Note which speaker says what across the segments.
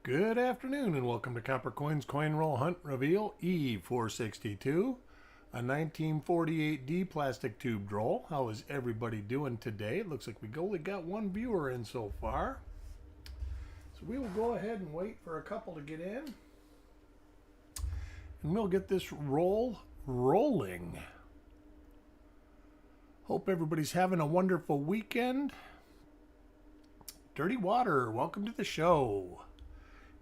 Speaker 1: Good afternoon and welcome to Copper Coins Coin Roll Hunt Reveal E462, a 1948D plastic tube roll. How is everybody doing today? It looks like we only got one viewer in so far. So we will go ahead and wait for a couple to get in. And we'll get this roll rolling. Hope everybody's having a wonderful weekend. Dirty Water, welcome to the show.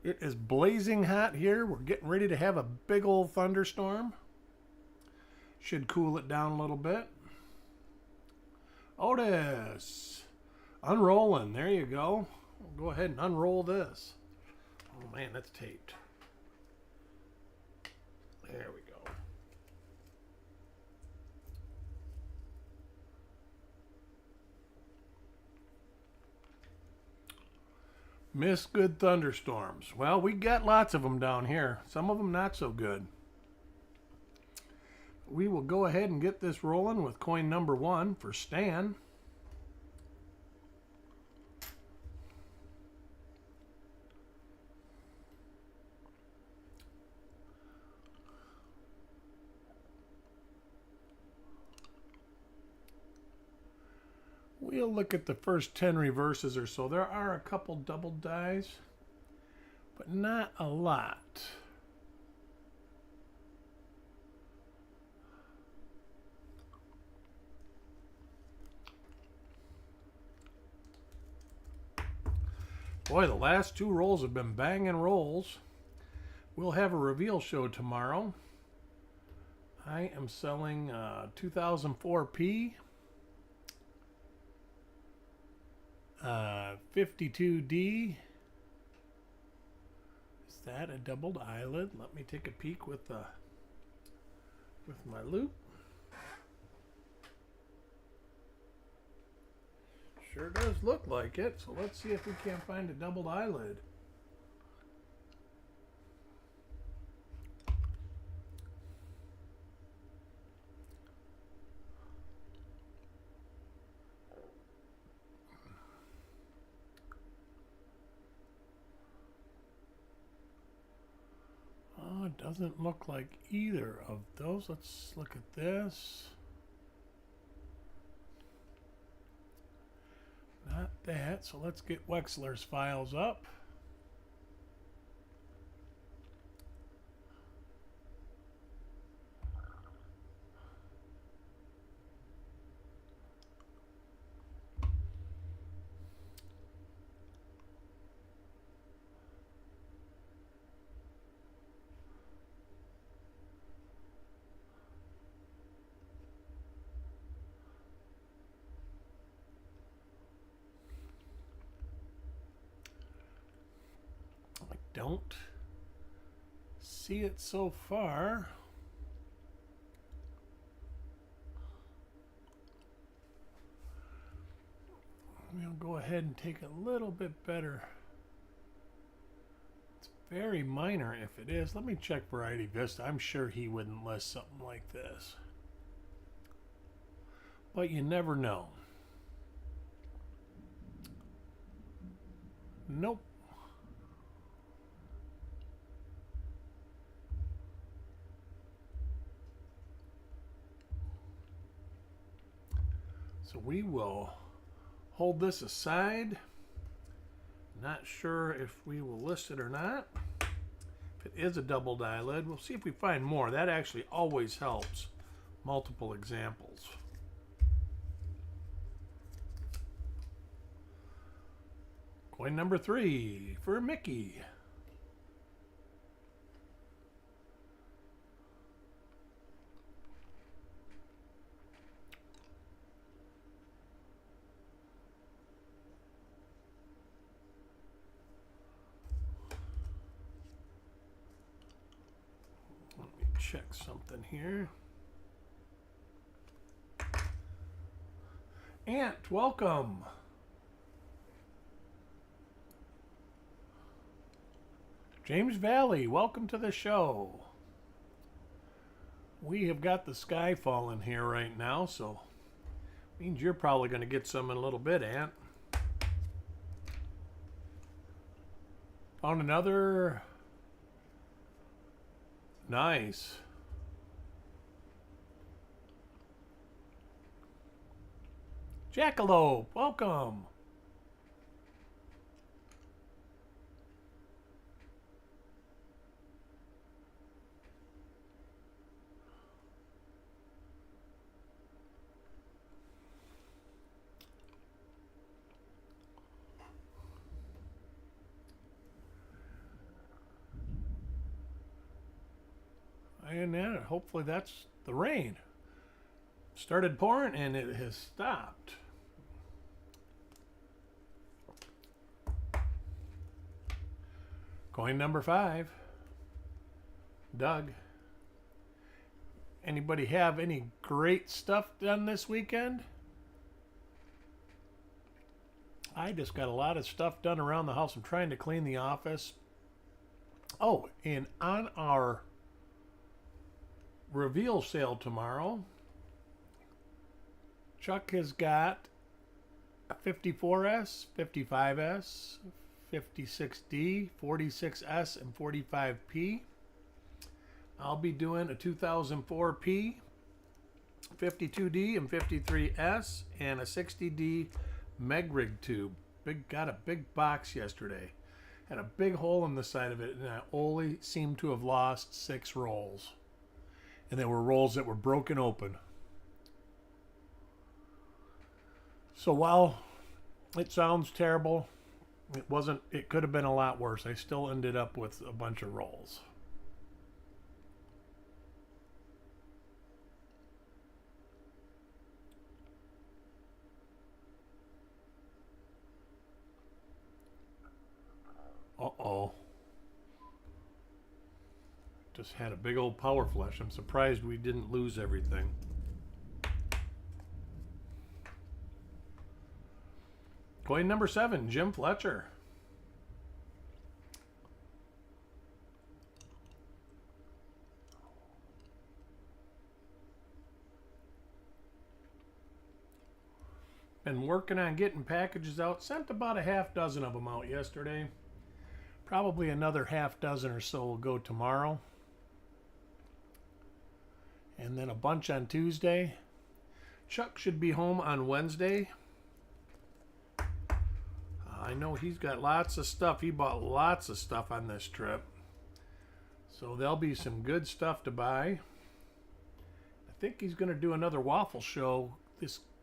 Speaker 1: It is blazing hot here. We're getting ready to have a big old thunderstorm. Should cool it down a little bit. Otis, unrolling. There you go. We'll go ahead and unroll this. Oh man, that's taped. There we go. Miss good thunderstorms. Well, we got lots of them down here. Some of them not so good. We will go ahead and get this rolling with coin number 1 for Stan. We'll look at the first 10 reverses or so. There are a couple double dies, but not a lot. Boy, the last 2 rolls have been banging rolls. We'll have a reveal show tomorrow. I am selling 2004P. 52D. Is that a doubled eyelid? Let me take a peek with my loupe. Sure does look like it. So let's see if we can't find a doubled eyelid. It doesn't look like either of those. Let's look at this. Not that. So let's get Wexler's files up. Don't see it so far. We'll go ahead and take a little bit better. It's very minor if it is. Let me check Variety Vista. I'm sure he wouldn't list something like this. But you never know. Nope. So we will hold this aside. Not sure if we will list it or not. If it is a doubled eyelid, we'll see if we find more. That actually always helps. Multiple examples. Coin number 3 for Mickey. Check something here. Ant, welcome. James Valley, welcome to the show. We have got the sky falling here right now, so means you're probably going to get some in a little bit, Ant. Found another. Nice. Jackalope, welcome. And then hopefully that's the rain. Started pouring and it has stopped. Coin number 5. Doug. Anybody have any great stuff done this weekend? I just got a lot of stuff done around the house. I'm trying to clean the office. Oh, and on our reveal sale tomorrow, Chuck has got a 54S, 55S, 56D, 46S, and 45P. I'll be doing a 2004P, 52D, and 53S, and a 60D Megrig tube. Got a big box yesterday. Had a big hole in the side of it, and I only seemed to have lost 6 rolls. And there were rolls that were broken open. So while it sounds terrible, it wasn't. It could have been a lot worse. I still ended up with a bunch of rolls. Uh-oh. Just had a big old power flash. I'm surprised we didn't lose everything. Coin number 7, Jim Fletcher. Been working on getting packages out. Sent about a half dozen of them out yesterday. Probably another half dozen or so will go tomorrow. And then a bunch on Tuesday. Chuck should be home on Wednesday. I know he's got lots of stuff. He bought lots of stuff on this trip. So there'll be some good stuff to buy. I think he's going to do another waffle show.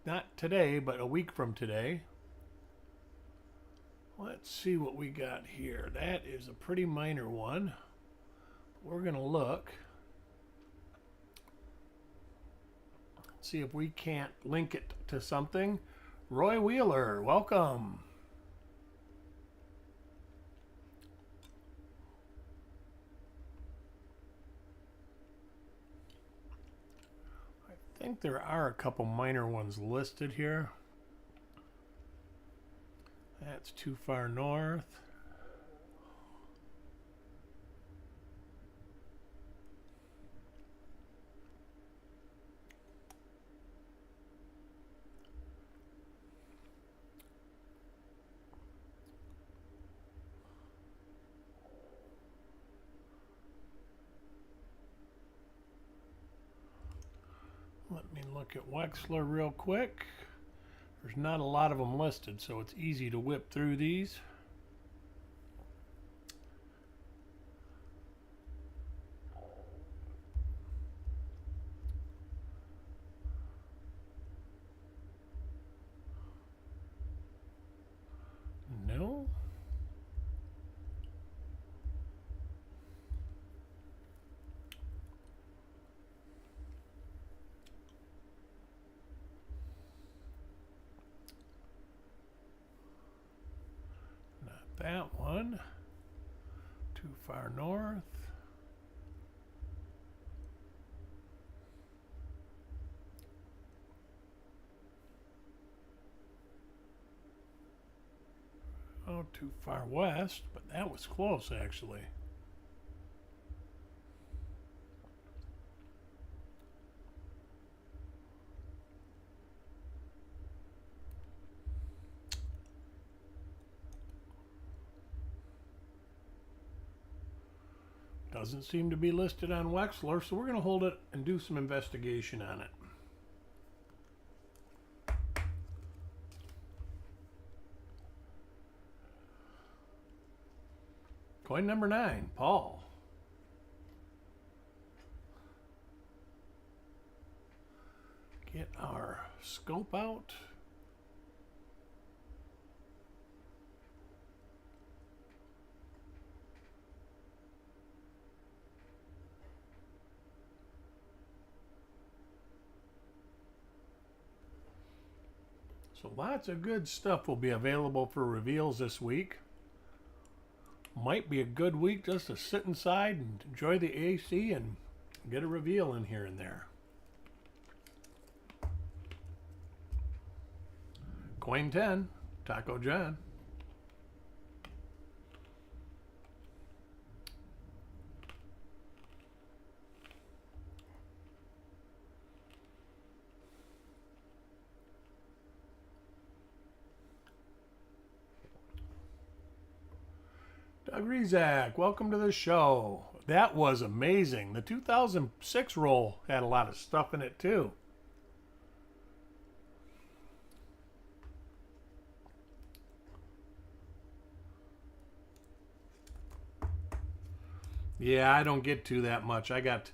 Speaker 1: Not today, but a week from today. Let's see what we got here. That is a pretty minor one. We're going to look. See if we can't link it to something. Roy Wheeler, welcome. I think there are a couple minor ones listed here. That's Too Far North. Let me look at Wexler real quick. There's not a lot of them listed, so it's easy to whip through these. No. That one. Too Far North. Oh, Too Far West, but that was close actually. Doesn't seem to be listed on Wexler, so we're going to hold it and do some investigation on it. Coin number 9, Paul. Get our scope out. So lots of good stuff will be available for reveals this week. Might be a good week just to sit inside and enjoy the AC and get a reveal in here and there. Coin 10, Taco John. Doug Rezak, welcome to the show. That was amazing. The 2006 roll had a lot of stuff in it too. Yeah, I don't get to that much. I got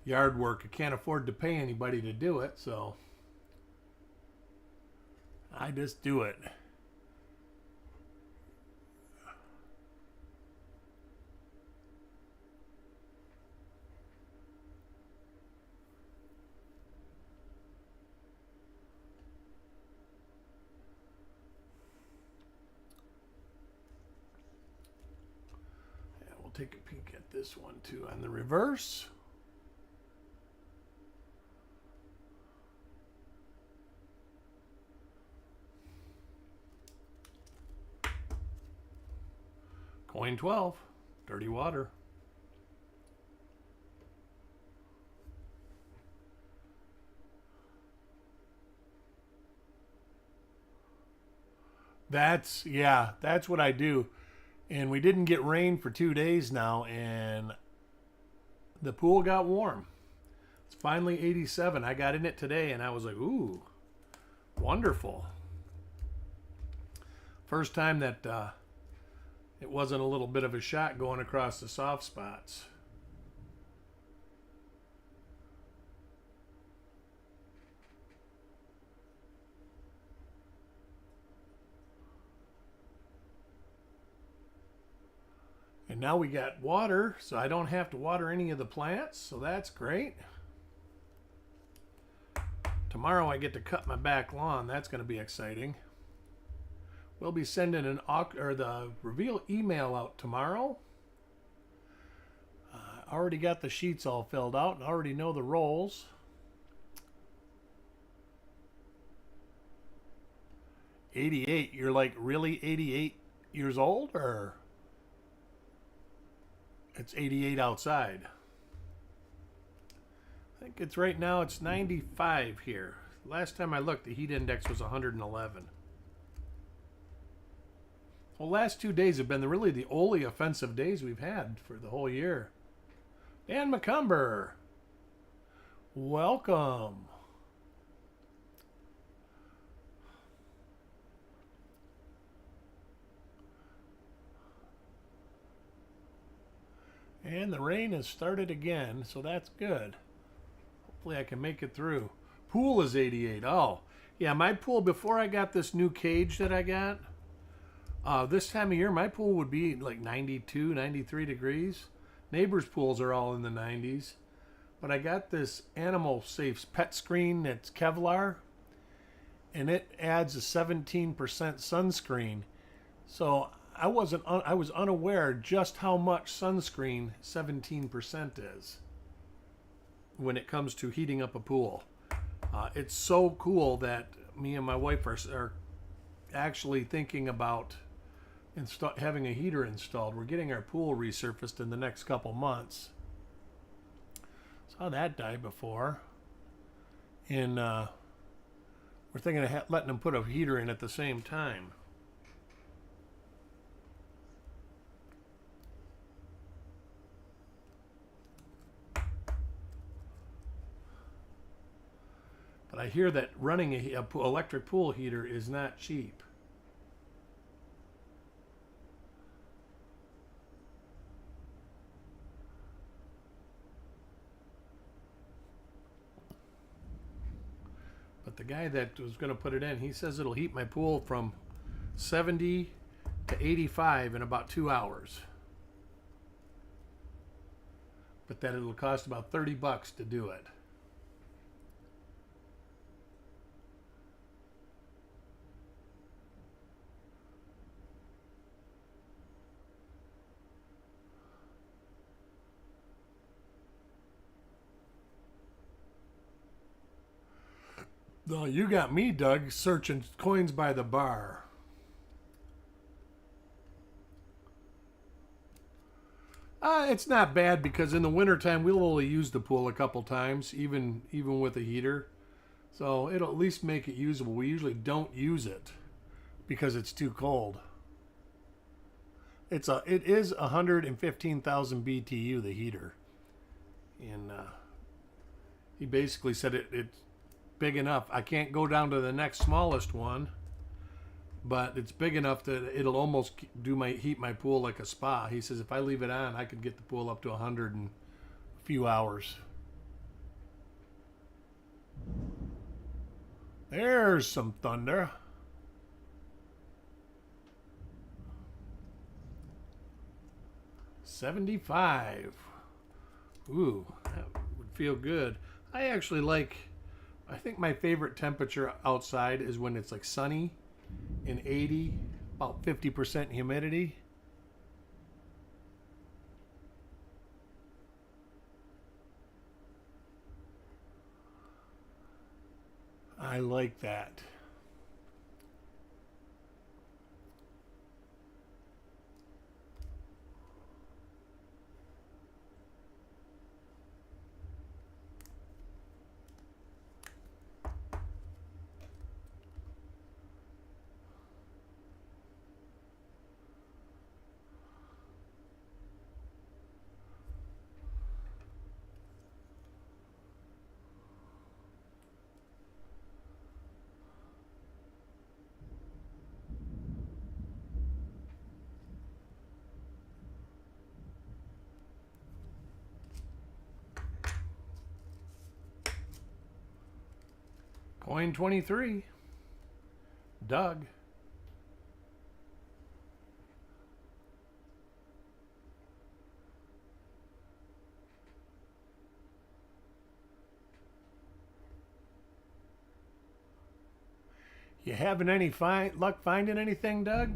Speaker 1: yard work. I can't afford to pay anybody to do it, so I just do it. Take a peek at this one too on the reverse. Coin 12, Dirty Water. That's what I do. And we didn't get rain for 2 days now, and the pool got warm. It's finally 87. I got in it today, and I was like, ooh, wonderful. First time that it wasn't a little bit of a shot going across the soft spots. And now we got water, so I don't have to water any of the plants, so that's great. Tomorrow I get to cut my back lawn. That's going to be exciting. We'll be sending the reveal email out tomorrow. I already got the sheets all filled out and already know the rolls. '88, you're like really 88 years old, or? It's 88 outside. I think it's right now it's 95 here. Last time I looked, the heat index was 111. Well, last 2 days have been really the only offensive days we've had for the whole year. Dan McCumber, welcome. And the rain has started again, so that's good. Hopefully I can make it through. Pool is 88. Oh, yeah, my pool, before I got this new cage that I got, this time of year, my pool would be like 92, 93 degrees. Neighbors' pools are all in the 90s. But I got this Animal Safe pet screen that's Kevlar, and it adds a 17% sunscreen. So I was unaware just how much sunscreen 17% is when it comes to heating up a pool. It's so cool that me and my wife are actually thinking about having a heater installed. We're getting our pool resurfaced in the next couple months. Saw that die before. And we're thinking of letting them put a heater in at the same time. But I hear that running a electric pool heater is not cheap. But the guy that was going to put it in, he says it'll heat my pool from 70 to 85 in about 2 hours. But that it'll cost about $30 to do it. No, you got me, Doug, searching coins by the bar. It's not bad because in the wintertime we'll only use the pool a couple times, even with a heater. So it'll at least make it usable. We usually don't use it because it's too cold. It is 115,000 BTU, the heater. And he basically said it's big enough. I can't go down to the next smallest one, but it's big enough that it'll almost heat my pool like a spa. He says if I leave it on, I could get the pool up to 100 in a few hours. There's some thunder. $75. Ooh, that would feel good. I think my favorite temperature outside is when it's like sunny and 80, about 50% humidity. I like that. Coin 23. Doug. You having any luck finding anything, Doug?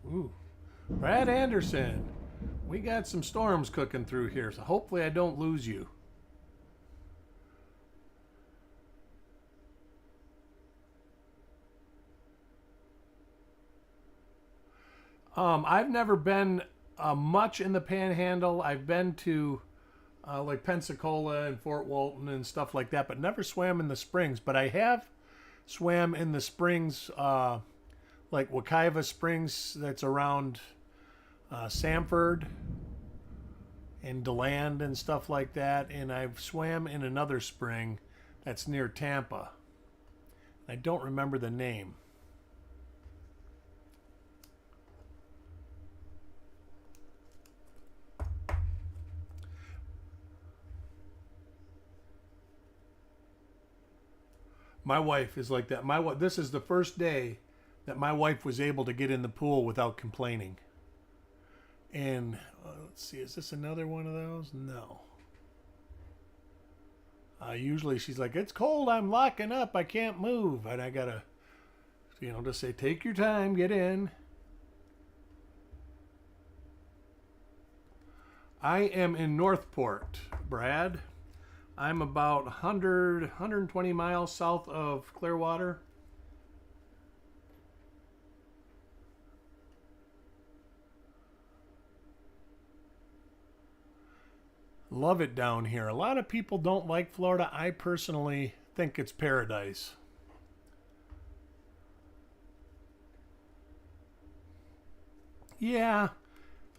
Speaker 1: Ooh. Brad Anderson, we got some storms cooking through here, so hopefully I don't lose you. I've never been much in the Panhandle. I've been to like Pensacola and Fort Walton and stuff like that, but never swam in the springs. But I have swam in the springs, like Wekiva Springs, that's around Sanford and DeLand and stuff like that. And I've swam in another spring that's near Tampa. I don't remember the name. My wife is like that. This is the first day that my wife was able to get in the pool without complaining. And let's see, is this another one of those? No. Usually she's like, it's cold, I'm locking up, I can't move. And I gotta, just say, take your time, get in. I am in Northport, Brad. I'm about 120 miles south of Clearwater. Love it down here. A lot of people don't like Florida. I personally think it's paradise. Yeah,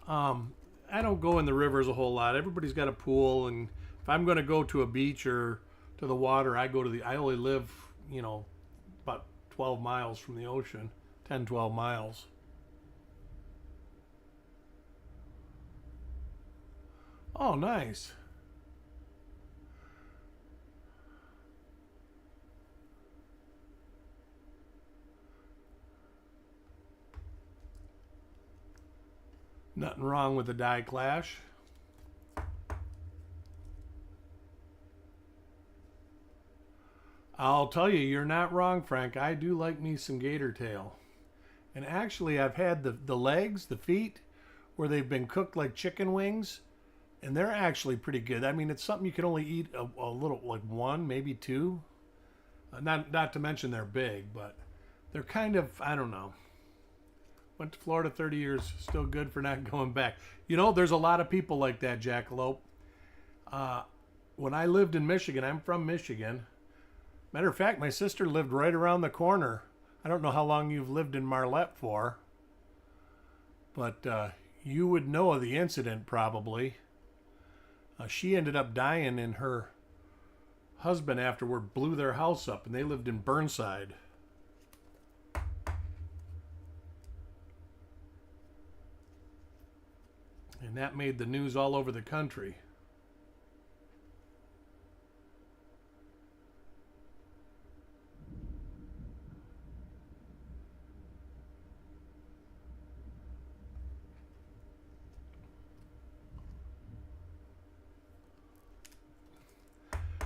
Speaker 1: I don't go in the rivers a whole lot. Everybody's got a pool, and if I'm going to go to a beach or to the water, I go to the. I only live, about 12 miles from the ocean, 10, 12 miles. Oh, nice. Nothing wrong with the die clash. I'll tell you, you're not wrong, Frank. I do like me some gator tail. And actually, I've had the legs, the feet, where they've been cooked like chicken wings, and they're actually pretty good. I mean, it's something you can only eat a little, like one, maybe two. Not to mention they're big, but they're kind of, I don't know. Went to Florida 30 years, still good for not going back. There's a lot of people like that, Jackalope. When I lived in Michigan, I'm from Michigan. Matter of fact, my sister lived right around the corner. I don't know how long you've lived in Marlette for, but you would know of the incident probably. She ended up dying, and her husband afterward blew their house up, and they lived in Burnside. And that made the news all over the country.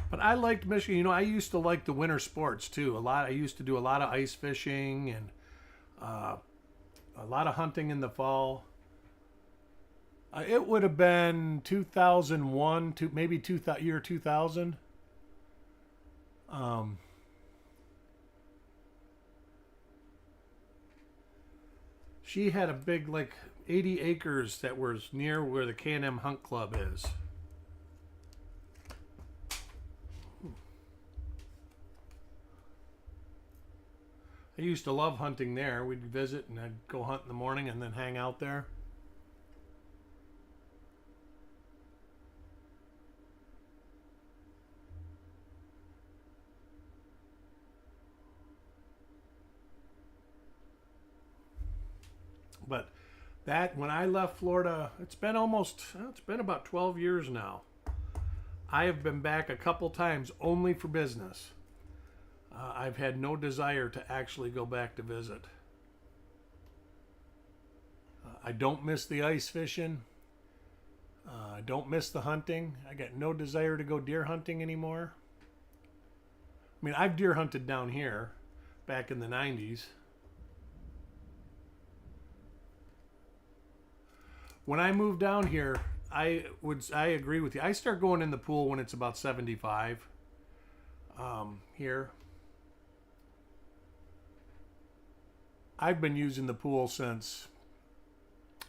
Speaker 1: But I liked Michigan. I used to like the winter sports too. I used to do a lot of ice fishing and a lot of hunting in the fall. It would have been 2001 to maybe year 2000. She had a big, like 80 acres that was near where the K&M Hunt Club is. I used to love hunting there. We'd visit and I'd go hunt in the morning and then hang out there. But when I left Florida, it's been about 12 years now. I have been back a couple times only for business. I've had no desire to actually go back to visit. I don't miss the ice fishing. I don't miss the hunting. I got no desire to go deer hunting anymore. I mean, I've deer hunted down here back in the 90s. When I moved down here, I agree with you. I start going in the pool when it's about 75 here. I've been using the pool since,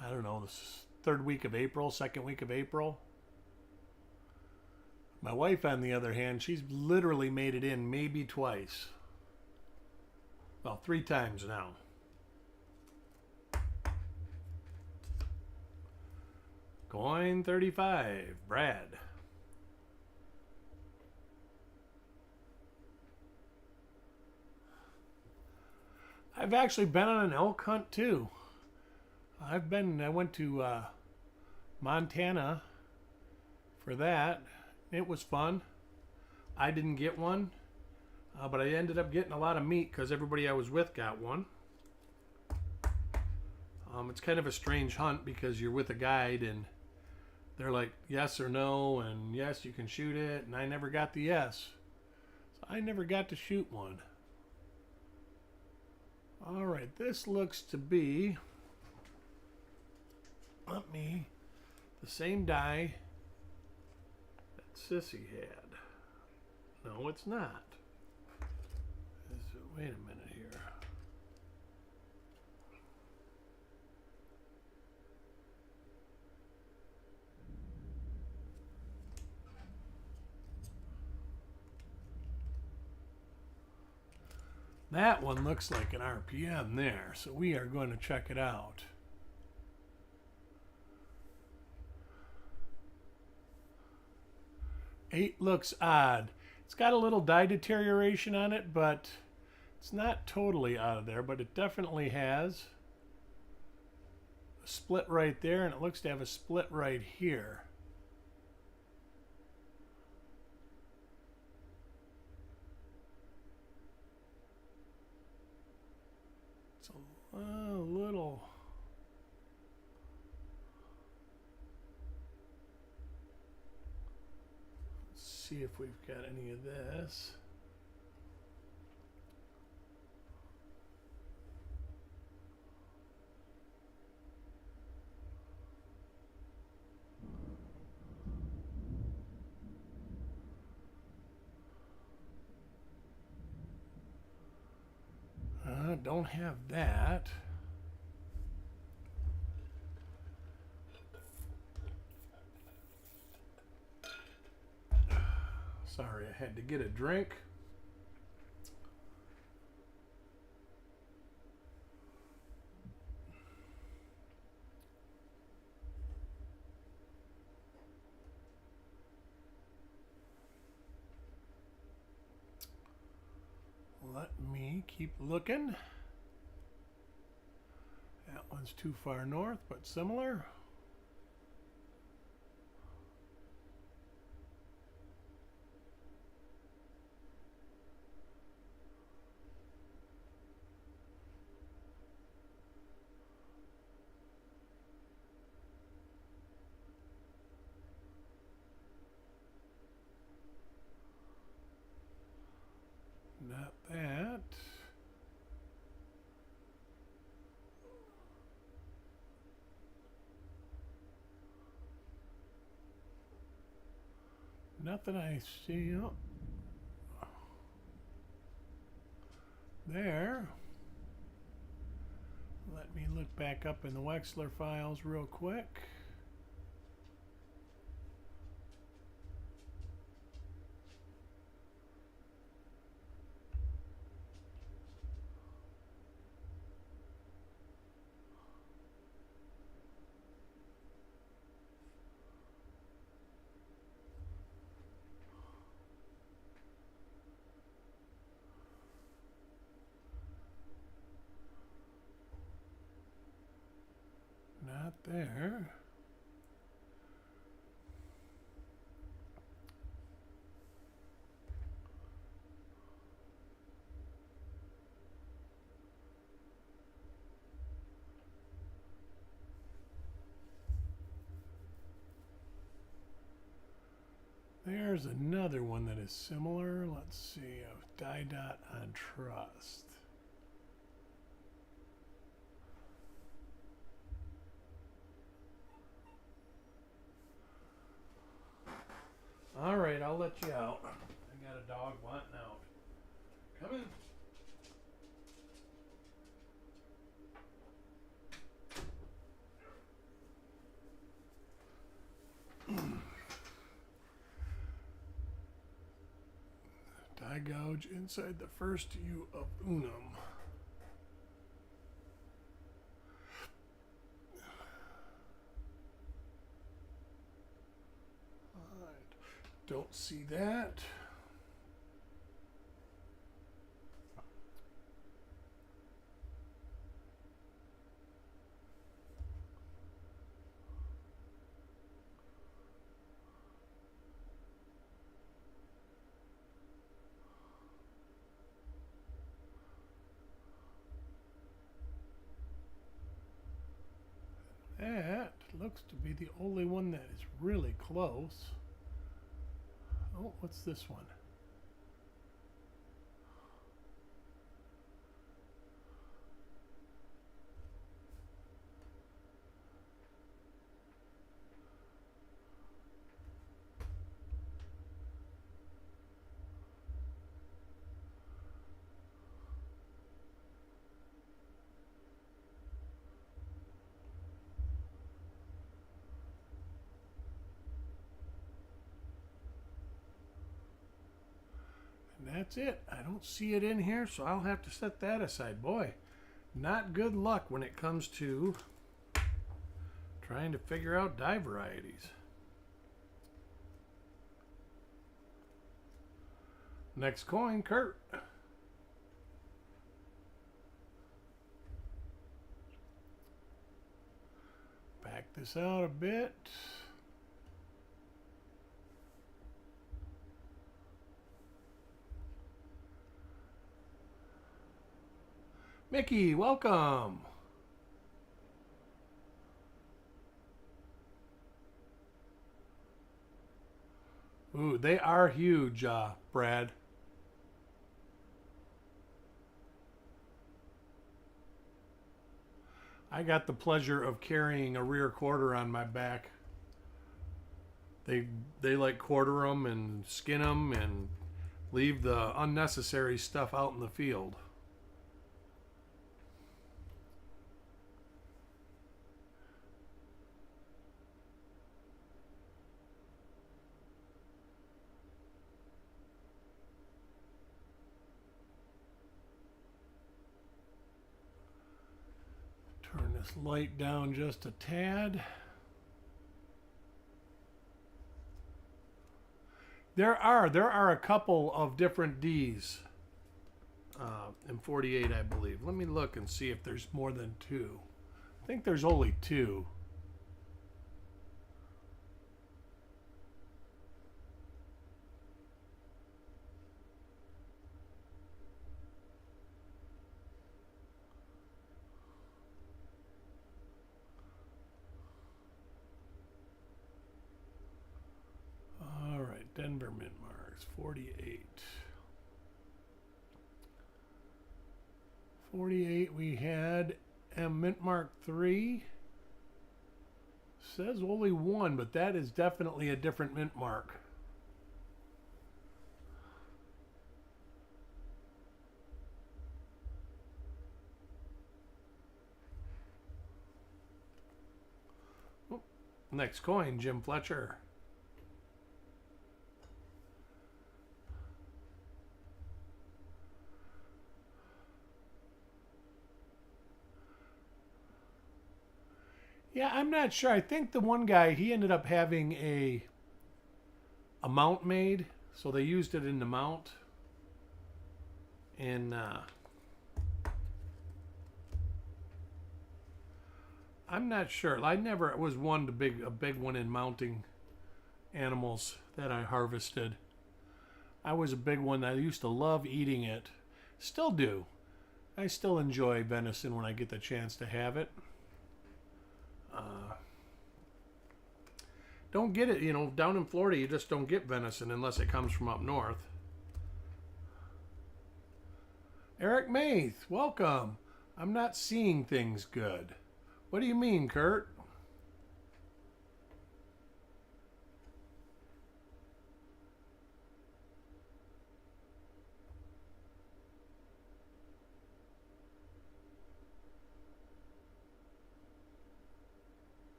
Speaker 1: I don't know, the second week of April. My wife, on the other hand, she's literally made it in maybe twice. Well, 3 times now. Coin 35, Brad. I've actually been on an elk hunt too. I went to Montana for that. It was fun. I didn't get one, but I ended up getting a lot of meat because everybody I was with got one. It's kind of a strange hunt because you're with a guide and they're like yes or no, and yes, you can shoot it, and I never got the yes. So I never got to shoot one. All right, this looks to be the same die that Sissy had. No, it's not. Wait a minute here. That one looks like an RPM there, so we are going to check it out. 8 looks odd. It's got a little dye deterioration on it, but it's not totally out of there, but it definitely has a split right there, and it looks to have a split right here. It's a little... Let's see if we've got any of this. Don't have that. Sorry, I had to get a drink. Let me keep looking. That one's too far north, but similar. Not that. Nothing I see. Oh. There. Let me look back up in the Wexler files real quick. Not there. There's another one that is similar. Let's see, a dye dot on trust. All right, I'll let you out. I got a dog wanting out. Come in. Die gouge inside the first U of unum. All right. Don't see that. That looks to be the only one that is really close. Oh, what's this one? That's it. I don't see it in here, so I'll have to set that aside. Boy, not good luck when it comes to trying to figure out dye varieties. Next coin, Kurt. Back this out a bit. Mickey, welcome. Ooh, they are huge, Brad. I got the pleasure of carrying a rear quarter on my back. They like quarter them and skin them and leave the unnecessary stuff out in the field. Turn this light down just a tad. There are a couple of different D's in 48, I believe. Let me look and see if there's more than two. I think there's only two. Denver mint marks, 48. 48 we had mint mark 3. Says only one, but that is definitely a different mint mark. Oh, next coin, Jim Fletcher. Yeah, I'm not sure. I think the one guy, he ended up having a mount made, so they used it in the mount. And I'm not sure. I never was one a big one in mounting animals that I harvested. I was a big one. I used to love eating it. Still do. I still enjoy venison when I get the chance to have it. Don't get it, you know, down in Florida you just don't get venison unless it comes from up north. Eric Maith, welcome. I'm not seeing things good. What do you mean, Kurt?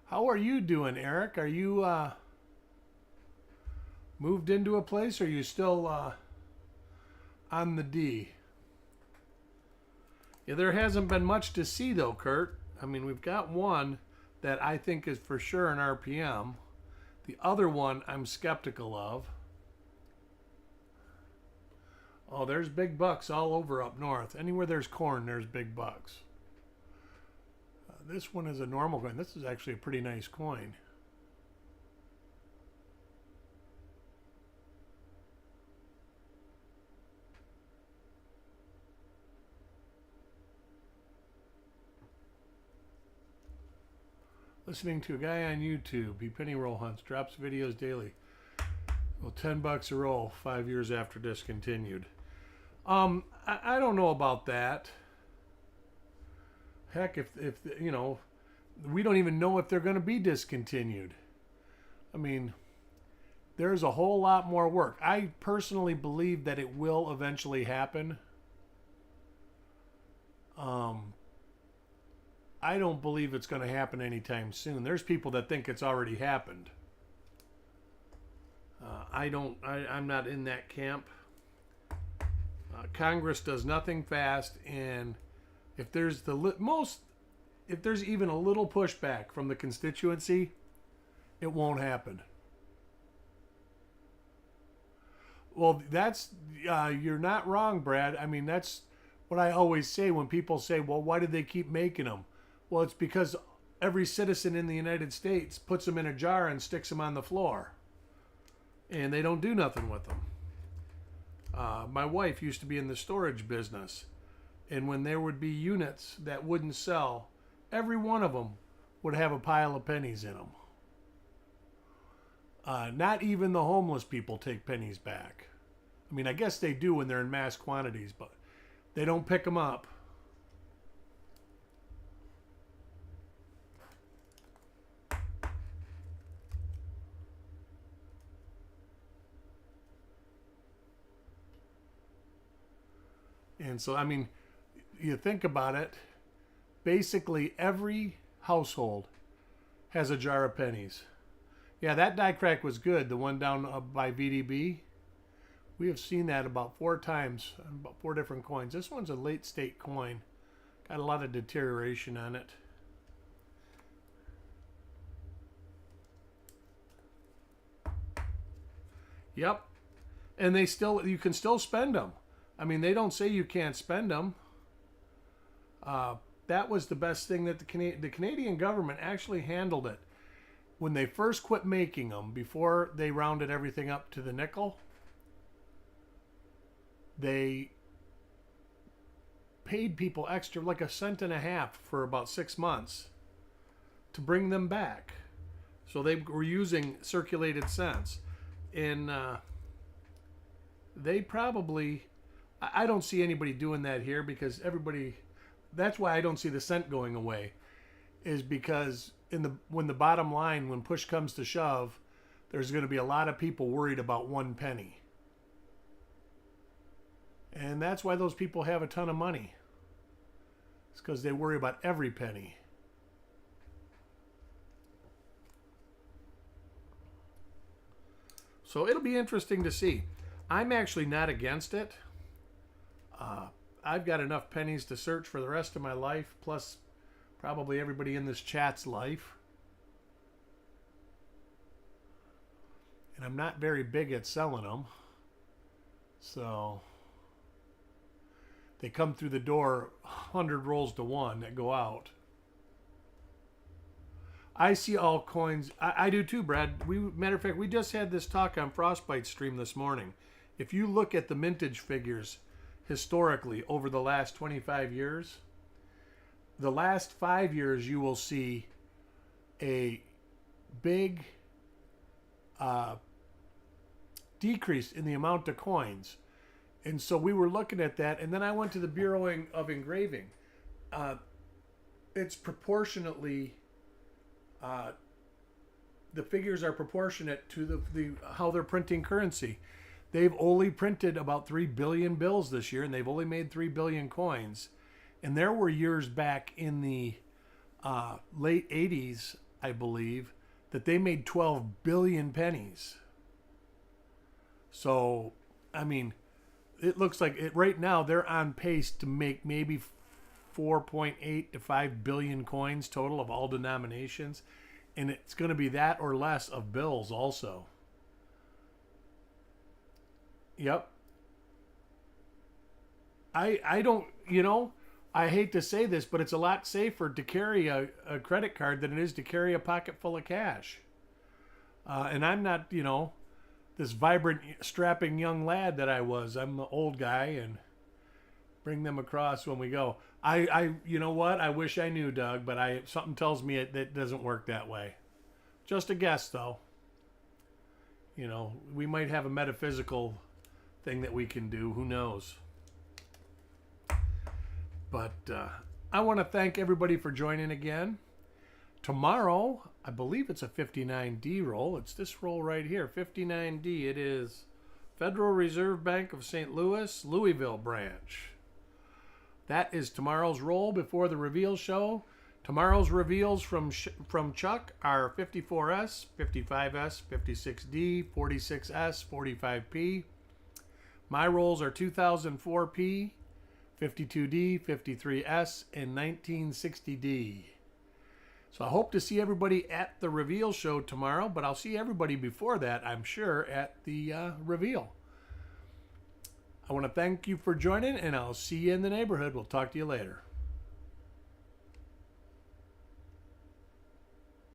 Speaker 1: How are you doing, Eric? Are you moved into a place, or are you still on the D? Yeah, there hasn't been much to see, though, Kurt. I mean, we've got one that I think is for sure an RPM. The other one I'm skeptical of. Oh, there's big bucks all over up north. Anywhere there's corn, there's big bucks. This one is a normal coin. This is actually a pretty nice coin. Listening to a guy on YouTube. He penny roll hunts, drops videos daily. Well, $10 a roll 5 years after discontinued. I don't know about that. Heck, if you know, we don't even know if they're going to be discontinued. I mean, there's a whole lot more work. I personally believe that it will eventually happen. I don't believe it's going to happen anytime soon. There's people that think it's already happened. I'm not in that camp. Congress does nothing fast, and if there's if there's even a little pushback from the constituency, it won't happen. Well, that's you're not wrong, Brad. I mean, that's what I always say when people say, "Well, why do they keep making them?" Well, it's because every citizen in the United States puts them in a jar and sticks them on the floor, and they don't do nothing with them. My wife used to be in the storage business, and when there would be units that wouldn't sell, every one of them would have a pile of pennies in them. Not even the homeless people take pennies back. I mean, I guess they do when they're in mass quantities, but they don't pick them up. And so, I mean, you think about it, basically every household has a jar of pennies. Yeah, that die crack was good, the one down by VDB. We have seen that about 4 times, about 4 different coins. This one's a late state coin. Got a lot of deterioration on it. Yep. And you can still spend them. I mean, they don't say you can't spend them. That was the best thing that the Canadian government actually handled it. When they first quit making them, before they rounded everything up to the nickel, they paid people extra, like $0.015 for about 6 months to bring them back. So they were using circulated cents. And they probably, I don't see anybody doing that here because everybody, that's why I don't see the cent going away, is because when the bottom line, when push comes to shove, there's going to be a lot of people worried about 1 penny. And that's why those people have a ton of money. It's because they worry about every penny. So it'll be interesting to see. I'm actually not against it. I've got enough pennies to search for the rest of my life, plus probably everybody in this chat's life. And I'm not very big at selling them. So they come through the door 100 rolls to 1 that go out. I see all coins. I do too, Brad. Matter of fact, we just had this talk on Frostbite stream this morning. If you look at the mintage figures historically over the last 25 years, the last 5 years you will see a big decrease in the amount of coins. And so we were looking at that, and then I went to the Bureau of Engraving. It's proportionately, the figures are proportionate to the how they're printing currency. They've only printed about 3 billion bills this year, and they've only made 3 billion coins. And there were years back in the late 80s, I believe, that they made 12 billion pennies. So, I mean, it looks like right now they're on pace to make maybe 4.8 to 5 billion coins total of all denominations. And it's going to be that or less of bills also. Yep. I don't, I hate to say this, but it's a lot safer to carry a credit card than it is to carry a pocket full of cash. And I'm not, this vibrant, strapping young lad that I was. I'm the old guy and bring them across when we go. You know what? I wish I knew, Doug, but something tells me it doesn't work that way. Just a guess, though. We might have a metaphysical thing that we can do. Who knows? But I want to thank everybody for joining again. Tomorrow, I believe it's a 59D roll. It's this roll right here, 59D. It is Federal Reserve Bank of St. Louis, Louisville branch. That is tomorrow's roll before the reveal show. Tomorrow's reveals from Chuck are 54S, 55S, 56D, 46S, 45P. My rolls are 2004P, 52D, 53S, and 1960D. So I hope to see everybody at the reveal show tomorrow, but I'll see everybody before that, I'm sure, at the reveal. I want to thank you for joining, and I'll see you in the neighborhood. We'll talk to you later.